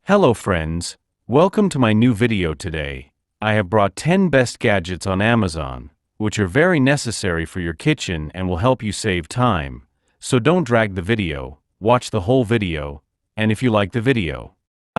Hello friends, welcome to my new video today. I have brought 10 best gadgets on Amazon, which are very necessary for your kitchen and will help you save time. So don't drag the video, watch the whole video, and if you like the video,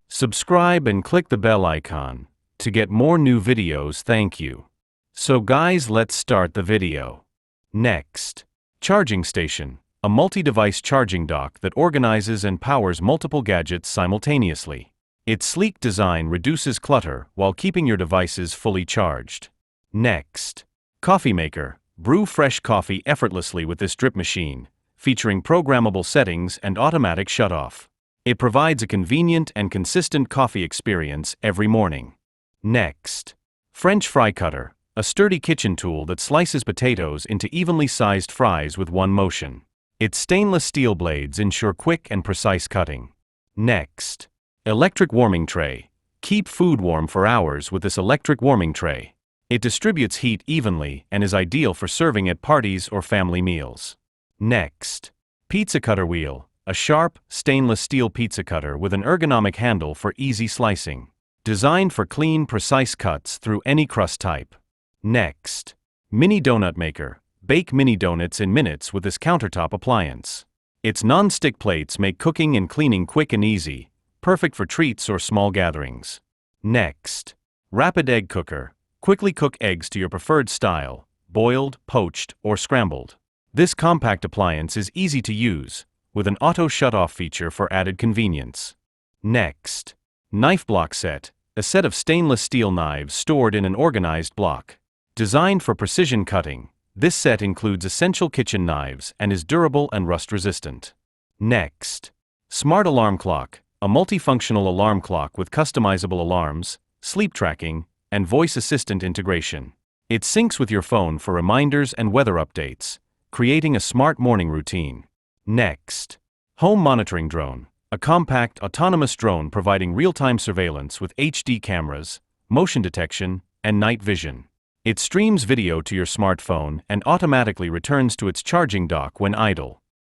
subscribe and click the bell icon to get more new videos. Thank you. So guys, let's start the video. Next, charging station. A multi-device charging dock that organizes and powers multiple gadgets simultaneously. Its sleek design reduces clutter while keeping your devices fully charged. Next, coffee maker. Brew fresh coffee effortlessly with this drip machine, featuring programmable settings and automatic shutoff. It provides a convenient and consistent coffee experience every morning. Next, French fry cutter. A sturdy kitchen tool that slices potatoes into evenly sized fries with one motion. Its stainless steel blades ensure quick and precise cutting. Next, electric warming tray. Keep food warm for hours with this electric warming tray. It distributes heat evenly and is ideal for serving at parties or family meals. Next, pizza cutter wheel. A sharp, stainless steel pizza cutter with an ergonomic handle for easy slicing. Designed for clean, precise cuts through any crust type. Next, mini donut maker. Bake mini donuts in minutes with this countertop appliance. Its non-stick plates make cooking and cleaning quick and easy, perfect for treats or small gatherings. Next, rapid egg cooker. Quickly cook eggs to your preferred style, boiled, poached, or scrambled. This compact appliance is easy to use, with an auto shut-off feature for added convenience. Next, knife block set. A set of stainless steel knives stored in an organized block. Designed for precision cutting. This set includes essential kitchen knives and is durable and rust-resistant. Next, smart alarm clock. A multifunctional alarm clock with customizable alarms, sleep tracking, and voice assistant integration. It syncs with your phone for reminders and weather updates, creating a smart morning routine. Next, home monitoring drone. A compact, autonomous drone providing real-time surveillance with HD cameras, motion detection, and night vision. It streams video to your smartphone and automatically returns to its charging dock when idle.